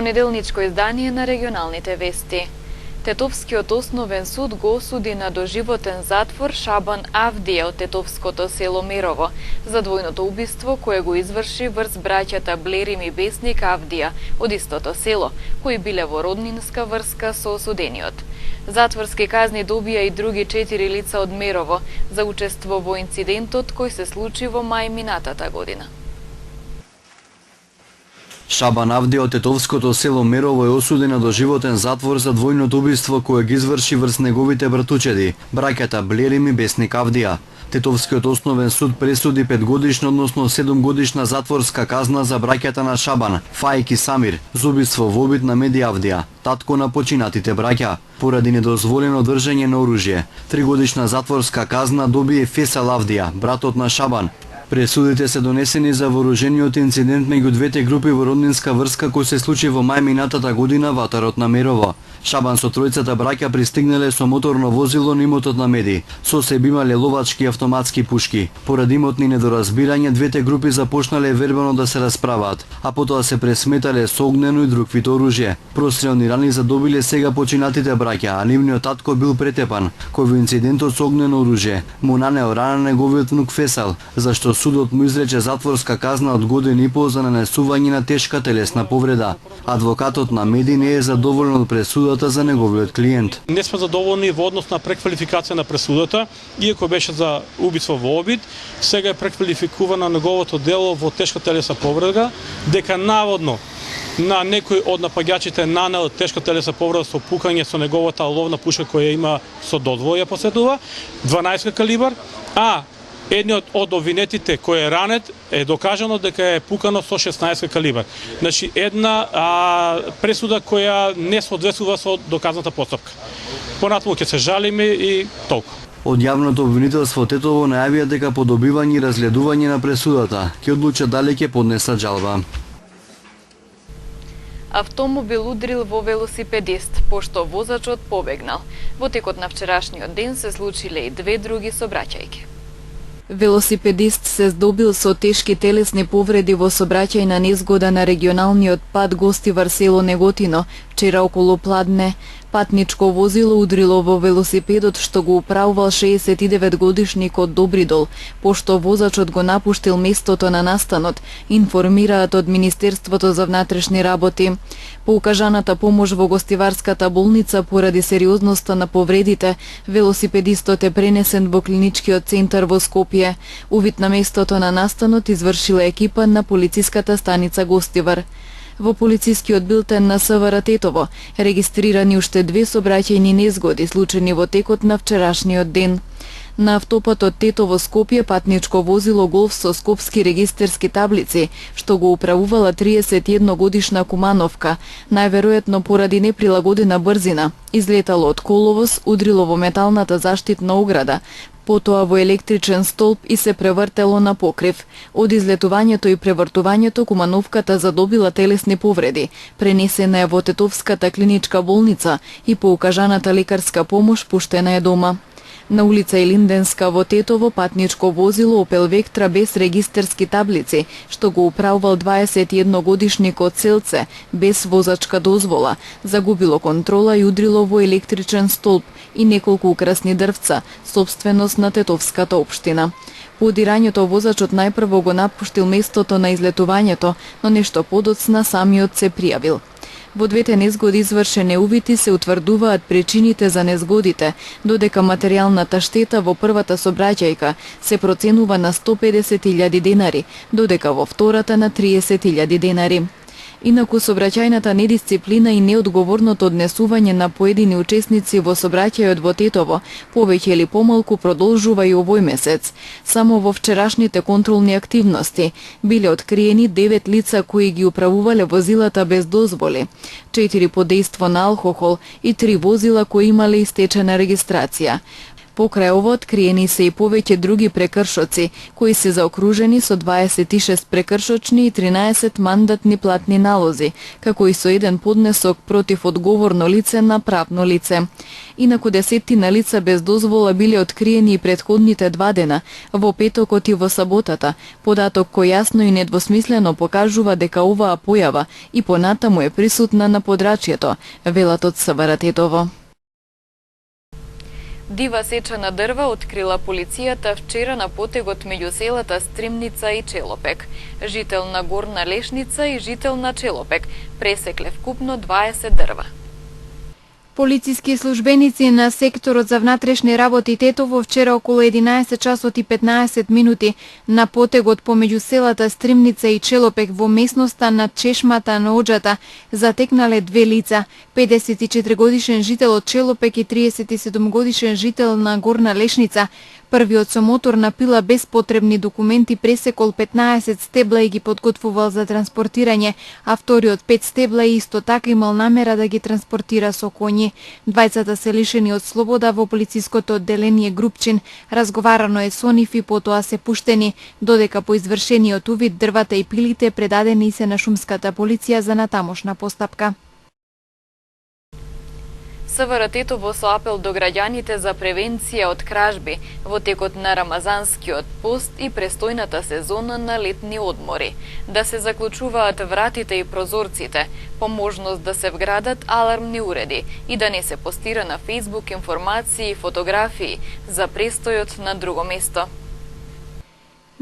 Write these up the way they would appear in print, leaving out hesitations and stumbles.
понеделничко издание на регионалните вести. Тетовскиот основен суд го осуди на доживотен затвор Шабан Авдија од тетовското село Мирово за двојното убиство кое го изврши врз браќата Блерим и Бесник Авдија од истото село, кои биле во роднинска врска со осудениот. Затворски казни добија и други 4 лица од Мирово за учество во инцидентот кој се случи во мај минатата година. Шабан Авдија од тетовското село Мирово е осуден на доживотен затвор за двојното убиство кое ги изврши врз неговите братучеди, браќата Блерим и Бесник Авдија. Тетовскиот основен суд пресуди 5-годишна, односно 7-годишна затворска казна за браќата на Шабан, Фаик и Самир, за убиство во обид на Меди Авдија, татко на починатите браќа, поради недозволено држење на оружје. 3-годишна затворска казна добие Фесал Авдија, братот на Шабан. Пресудите се донесени за вооружениот инцидент меѓу двете групи во роднинска врска кој се случи во мај минатата година во атарот на Мирово. Шабан со тројцата браќа пристигнале со моторно возило на имотот на Меди. Со себе имале ловачки автоматски пушки. Поради имотни недоразбирање, двете групи започнале вербално да се расправаат, а потоа се пресметале со огнено и друг вид оружје. Прострелни рани задобиле сега починатите браќа, а нивниот татко бил претепан, кој во инцидентот со огнено оружје му нанео рана на неговиот внук Фесал, зашто судот му изрече затворска казна од година и пол за нанесување на тешка телесна повреда. Адвокатот на Меди не е задоволен од пресудата за неговиот клиент. Не сме задоволни во однос на преквалификација на пресудата, иако беше за убиство во обид, сега е преквалификувано неговото дело во тешка телесна повреда, дека наводно на некој од напаѓачите нанел тешка телесна повреда со пукање со неговата ловна пушка која има со дозвола ја поседува, 12 калибар, а едниот од обвинетите кој е ранет е докажано дека е пукано со 16 калибар. Значи една пресуда која не соодветствува со доказната постапка. Понатаму ќе се жалиме и толку. Од јавното обвинителство Тетово најавија дека по добивање и разгледување на пресудата ќе одлучат дали ќе поднесат жалба. Автомобил удрил во велосипедист, пошто возачот побегнал. Во текот на вчерашниот ден се случиле и две други сообраќајки. Велосипедист се здобил со тешки телесни повреди во сообраќајна незгода на регионалниот пат Гостивар село Неготино, вчера околу пладне. Патничко возило удрило во велосипедот што го управувал 69 годишникот Добридол, пошто возачот го напуштил местото на настанот, информираат од Министерството за внатрешни работи. По укажаната помош во Гостиварската болница поради сериозноста на повредите, велосипедистот е пренесен во клиничкиот центар во Скопје. Увид на местото на настанот извршила екипа на полициската станица Гостивар. Во полицискиот билтен на СВР Тетово регистрирани уште две сообраќајни незгоди случени во текот на вчерашниот ден. На автопатот Тетово Скопје патничко возило Голф со скопски регистерски таблици, што го управувала 31 годишна кумановка, најверојатно поради неприлагодена брзина, излетало од коловоз, удрило во металната заштитна ограда, потоа во електричен столб и се превртело на покрив. Од излетувањето и превртувањето кумановката задобила телесни повреди, пренесена е во Тетовската клиничка болница и по укажаната лекарска помош пуштена е дома. На улица Илинденска во Тетово патничко возило Опел Вектра без регистерски таблици, што го управувал 21 годишникот Селце, без возачка дозвола, загубило контрола и удрило во електричен столб и неколку украсни дрвца, собственост на Тетовската општина. По удирањето возачот најпрво го напуштил местото на излетувањето, но нешто подоцна самиот се пријавил. Во двете незгоди извршени увити се утврдуваат причините за незгодите, додека материјалната штета во првата сообраќајка се проценува на 150.000 денари, додека во втората на 30.000 денари. Инаку сообраќајната недисциплина и неодговорното однесување на поедини учесници во сообраќајот во Тетово повеќе или помалку продолжува и овој месец. Само во вчерашните контролни активности биле откриени 9 лица кои ги управувале возилата без дозволи, 4 под дејство на алкохол и 3 возила кои имале истечена регистрација. Покрај ово откриени се и повеќе други прекршоци, кои се заокружени со 26 прекршочни и 13 мандатни платни налози, како и со еден поднесок против одговорно лице на правно лице. Инаку десеттина лица без дозвола биле откриени и претходните 2 дена, во петокот и во саботата, податок кој јасно и недвосмислено покажува дека оваа појава и понатаму е присутна на подрачјето, велат од СВР Тетово. Дива сеча на дрва открила полицијата вчера на потегот меѓу селата Стримница и Челопек. Жител на Горна Лешница и жител на Челопек пресекле вкупно 20 дрва. Полициски службеници на секторот за внатрешни работи Тетово вчера околу 11 часот и 15 минути на потегот помеѓу селата Стримница и Челопек во местноста на Чешмата на Оџата затекнале 2 лица, 54 годишен жител од Челопек и 37 годишен жител на Горна Лешница. Првиот со моторна пила без потребни документи пресекол 15 стебла и ги подготвувал за транспортирање, а вториот 5 стебла исто така имал намера да ги транспортира со коњи. Двајцата се лишени од слобода во полициското одделение Групчин. Разговарано е со нив и потоа се пуштени, додека по извршениот увид дрвата и пилите предадени се на шумската полиција за натамошна постапка. СВР Тетово со апел до граѓаните за превенција од кражби во текот на рамазанскиот пост и престојната сезона на летни одмори, да се заклучуваат вратите и прозорците, по можност да се вградат алармни уреди и да не се постира на Facebook информации и фотографии за престојот на друго место.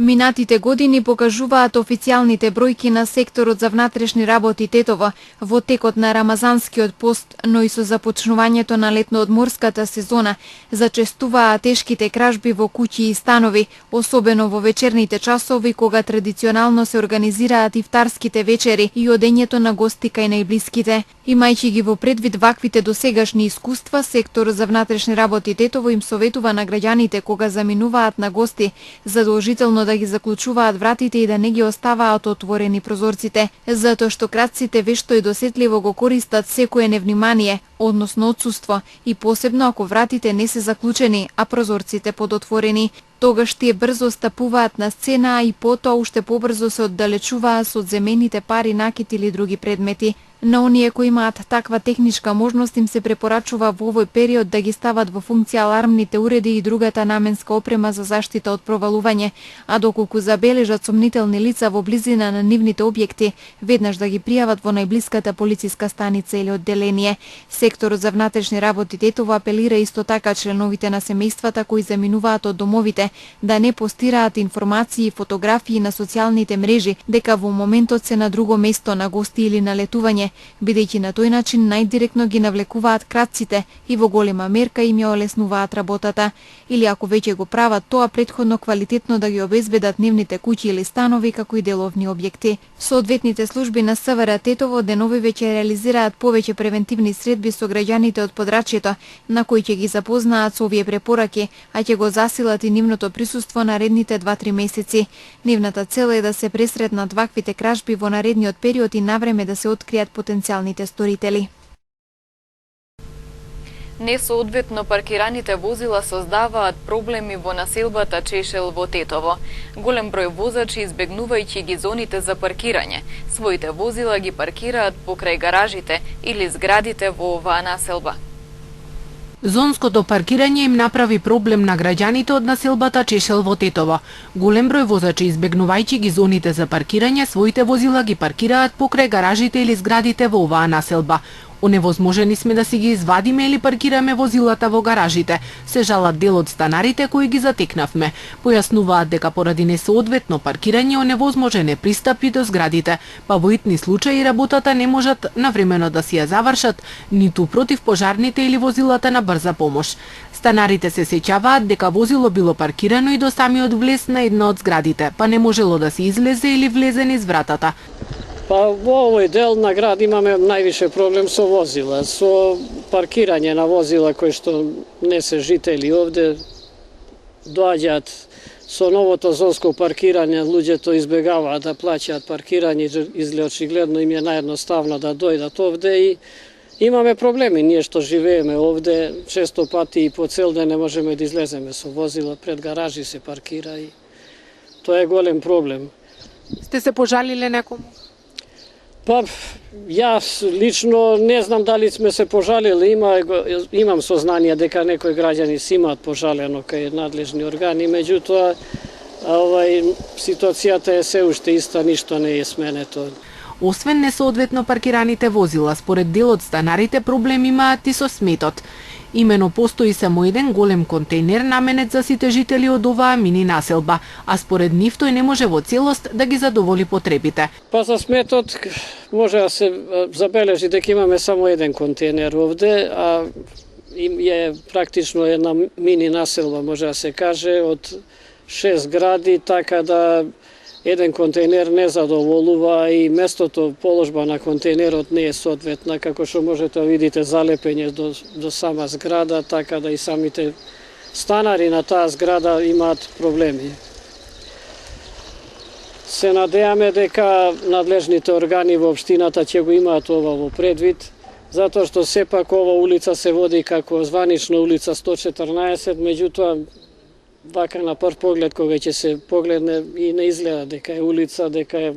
Минатите години покажуваат официјалните бројки на секторот за внатрешни работи Тетово во текот на рамазанскиот пост, но и со започнувањето на летноодморската сезона зачестуваа тешките кражби во куќи и станови, особено во вечерните часови кога традиционално се организираат ифтарските вечери и одењето на гости кај најблиските. Имајќи ги во предвид ваквите досегашни искуства, секторот за внатрешни работи Тетово им советува на граѓаните кога заминуваат на гости задолжително да ги заклучуваат вратите и да не ги оставаат отворени прозорците, затоа што крадците вешто и досетливо го користат секое невнимание, односно отсуство, и посебно ако вратите не се заклучени, а прозорците подотворени. Тогаш тие брзо стапуваат на сцена и потоа уште побрзо се оддалечуваат со одземените пари, накит или други предмети. На оние кои имаат таква техничка можност им се препорачува во овој период да ги стават во функција алармните уреди и другата наменска опрема за заштита од провалување, а доколку забележат сомнителни лица во близина на нивните објекти, веднаш да ги пријават во најблиската полициска станица или одделение. Секторот за внатрешни работи Тетово апелира исто така членовите на семејствата кои заминуваат од домовите да не постираат информации и фотографии на социјалните мрежи дека во моментот се на друго место на гости или на летување, бидејќи на тој начин најдиректно ги навлекуваат крадците и во голема мерка им ја олеснуваат работата. Или ако веќе го прават тоа, претходно квалитетно да ги обезбедат нивните куќи или станови како и деловни објекти. Соодветните служби на СВР Тетово денови веќе реализираат повеќе превентивни средби со граѓаните од подрачјето, на кои ќе ги запознаат со овие препораки, а ќе го засилат и нивното присуство наредните 2-3 месеци. Нивната цел е да се пресретнат ваквите кражби во наредниот период и навреме да се откријат потенцијалните сторители. Несоодветно паркираните возила создаваат проблеми во населбата Чешел во Тетово. Голем број возачи, избегнувајќи ги зоните за паркирање, своите возила ги паркираат покрај гаражите или зградите во оваа населба. Зонското паркирање им направи проблем на граѓаните од населбата Чешел во Тетово. Голем број возачи, избегнувајќи ги зоните за паркирање, своите возила ги паркираат покрај гаражите или зградите во оваа населба. Оневозможени сме да си ги извадиме или паркираме возилата во гаражите, се жалат дел од станарите кои ги затекнавме. Појаснуваат дека поради несоодветно паркирање оневозможен е пристап и до зградите, па во итни случаи работата не можат навремено да си ја завршат, ниту против пожарните или возилата на брза помош. Станарите се сеќаваат дека возило било паркирано и до самиот влез на една од зградите, па не можело да се излезе или влезе низ вратата. Па во овој дел на град имаме највише проблем со возила, со паркирање на возила кои што не се жители овде, доаѓаат со новото зонско паркирање, луѓето избегаваат да плаќаат паркирање, изгледа очигледно им е наједноставно да дојдат овде и имаме проблеми. Ние што живееме овде, често пати и по цел ден не можеме да излеземе со возила, пред гаражи се паркира и тоа е голем проблем. Сте се пожалиле некому? Па, јас лично не знам дали сме се пожалили, имам сознание дека некои граѓани си имаат пожалено кај надлежни органи, меѓутоа ситуацијата е се уште иста, ништо не е сменето. Освен несоодветно паркираните возила, според дел од станарите проблем имаат и со сметот. Имено постои само еден голем контейнер наменет за сите жители од оваа мини населба, а според нив тој не може во целост да ги задоволи потребите. Па за сметот може да се забележи дека имаме само еден контейнер овде, а е практично една мини населба, може да се каже, од 6 гради, така да еден контейнер не задоволува и местото положба на контейнерот не е соодветна, како што можете да видите залепење до сама зграда, така да и самите станари на таа зграда имаат проблеми. Се надејаме дека надлежните органи во општината ќе го имаат ова во предвид, затоа што сепак ова улица се води како званична улица 114, меѓутоа вака на прв поглед кога ќе се погледне и не изгледа дека е улица, дека е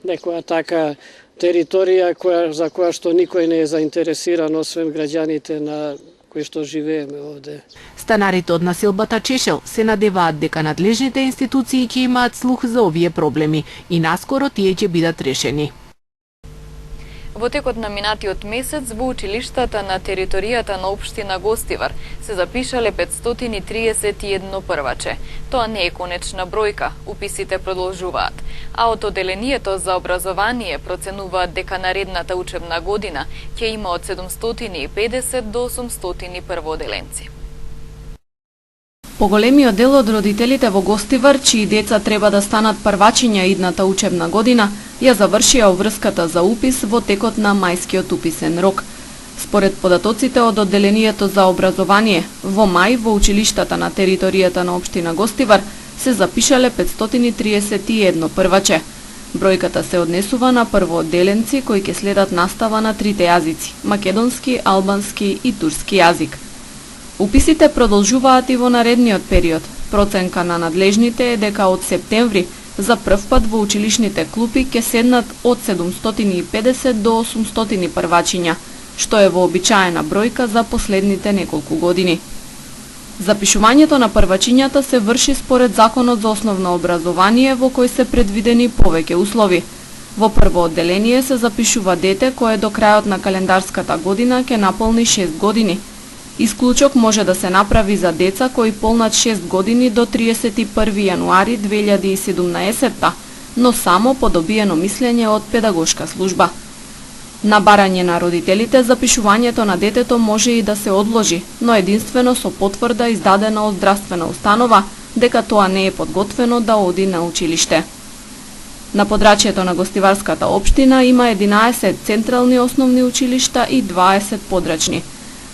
некоја така територија за која што никој не е заинтересиран освен граѓаните на кои што живееме овде. Станарите од населбата Чешел се надеваат дека надлежните институции ќе имаат слух за овие проблеми и наскоро тие ќе бидат решени. Во текот на минатиот месец во училиштата на територијата на општина Гостивар се запишале 531 прваче. Тоа не е конечна бројка, уписите продолжуваат, а од Оделението за образование проценуваат дека наредната учебна година ќе има од 750 до 800 првооделенци. Поголемиот дел од родителите во Гостивар, чии деца треба да станат првачиња идната учебна година, ја завршија обврската за упис во текот на мајскиот уписен рок. Според податоците од Одделението за образование, во мај во училиштата на територијата на општина Гостивар се запишале 531 прваче. Бројката се однесува на првоодделенци кои ќе следат настава на трите јазици – македонски, албански и турски јазик. Уписите продолжуваат и во наредниот период. Проценка на надлежните е дека од септември за прв пат во училишните клупи ќе седнат од 750 до 800 првачиња, што е вообичаена бројка за последните неколку години. Запишувањето на првачињата се врши според Законот за основно образование во кој се предвидени повеќе услови. Во прво одделение се запишува дете кое до крајот на календарската година ќе наполни 6 години. Исклучок може да се направи за деца кои полнат 6 години до 31 јануари 2017, но само по добиено мислење од педагошка служба. На барање на родителите, запишувањето на детето може и да се одложи, но единствено со потврда издадена од здравствена установа дека тоа не е подготвено да оди на училиште. На подрачјето на Гостиварската општина има 11 централни основни училишта и 20 подрачни.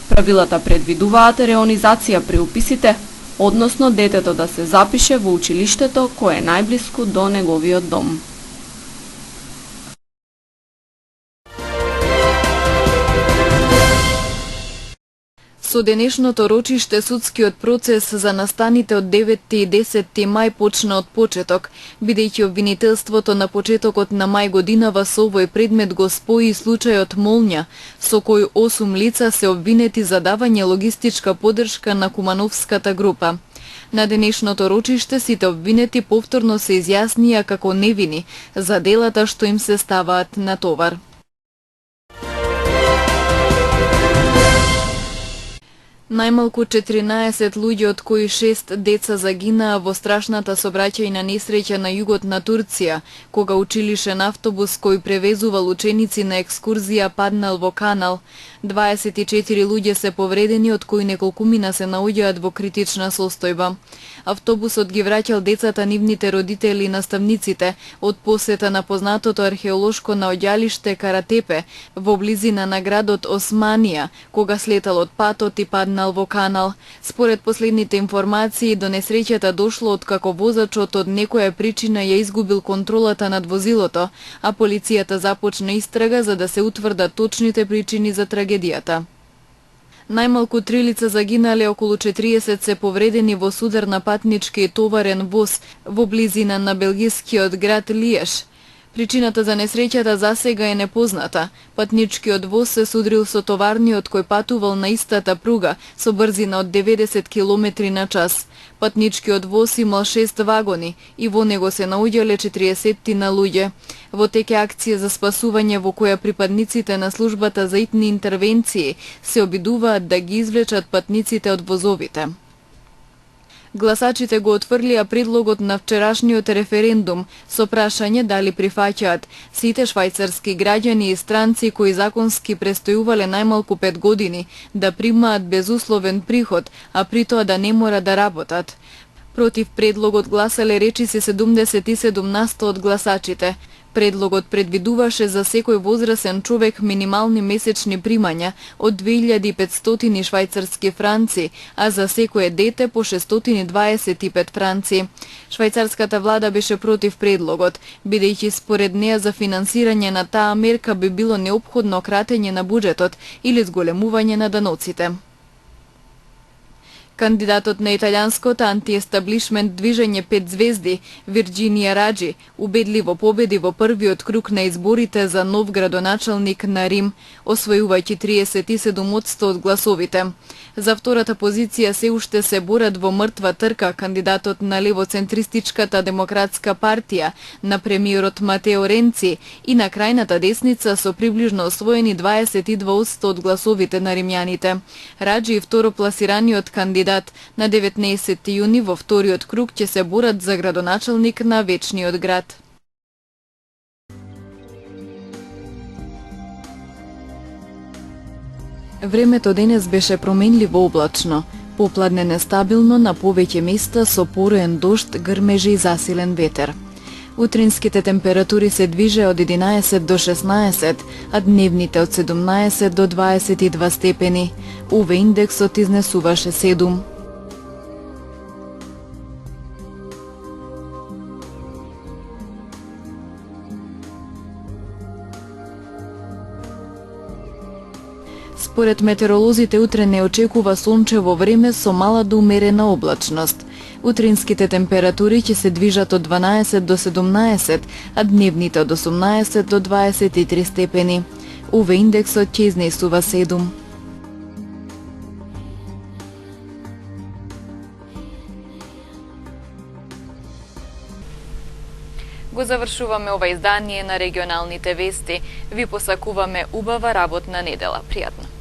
Правилата предвидуваат реонизација при уписите, односно детето да се запише во училиштето кое е најблиску до неговиот дом. Со денешното рочиште судскиот процес за настаните од 9 и 10 мај почна од почеток, бидејќи обвинителството на почетокот на мај годинава со овој предмет го спои случајот Молња, со кој 8 лица се обвинети за давање логистичка поддршка на Кумановската група. На денешното рочиште сите обвинети повторно се изјаснија како невини за делата што им се ставаат на товар. Најмалку 14 луѓе, од кои 6 деца загинаа во страшната сообраќајна несреќа на југот на Турција, кога училишен автобус кој превезувал ученици на екскурзија паднал во канал. 24 луѓе се повредени, од кои неколкумина се наоѓаат во критична состојба. Автобусот ги враќал децата, нивните родители и наставниците од посета на познатото археолошко наоѓалиште Каратепе во близина на градот Османија, кога слетал од патот и паднал во канал. Според последните информации, до несреќата дошло откако возачот од некоја причина ја изгубил контролата над возилото, а полицијата започна истрага за да се утврдат точните причини за трагедијата. Најмалку 3 лица загинале, околу 40 се повредени во судар на патнички и товарен воз во близина на белгискиот град Лиеш. Причината за несреќата засега е непозната. Патничкиот воз се судрил со товарниот кој патувал на истата пруга со брзина од 90 км на час. Патничкиот воз имал 6 вагони и во него се наоѓале 40 на луѓе. Во теке акција за спасување во која припадниците на службата за итни интервенции се обидуваат да ги извлечат патниците од возовите. Гласачите го отфрлија предлогот на вчерашниот референдум со прашање дали прифаќаат сите швајцарски граѓани и странци кои законски престојувале најмалку 5 години да примаат безусловен приход, а при тоа да не мора да работат. Против предлогот гласале речиси 77% од гласачите. Предлогот предвидуваше за секој возрасен човек минимални месечни примања од 2500 швајцарски франци, а за секое дете по 625 франци. Швајцарската влада беше против предлогот, бидејќи според неа за финансирање на таа мерка би било неопходно кратење на буџетот или зголемување на даноците. Кандидатот на италијанското антиестаблишмент движење 5 звезди, Вирџинија Раџи, убедливо победи во првиот круг на изборите за нов градоначалник на Рим, освојувајќи 37% од гласовите. За втората позиција се уште се борат во мртва трка кандидатот на левоцентристичката демократска партија, на премиерот Матео Ренци и на крајната десница со приближно освоени 22% од гласовите на римјаните. Раџи и второпласираниот кандидат на 19 јуни во вториот круг ќе се борат за градоначалник на вечниот град. Времето денес беше променливо облачно, попладне нестабилно на повеќе места со пороен дожд, грмежи и засилен ветер. Утринските температури се движе од 11 до 16, а дневните од 17 до 22 степени. УВ индексот изнесуваше 7. Според метеоролозите утре не очекува сончево време со мала до умерена облачност. Утринските температури ќе се движат од 12 до 17, а дневните од 18 до 23 степени. УВ индексот ќе изнесува 7. Го завршуваме ова издание на регионалните вести. Ви посакуваме убава работна недела. Пријатно.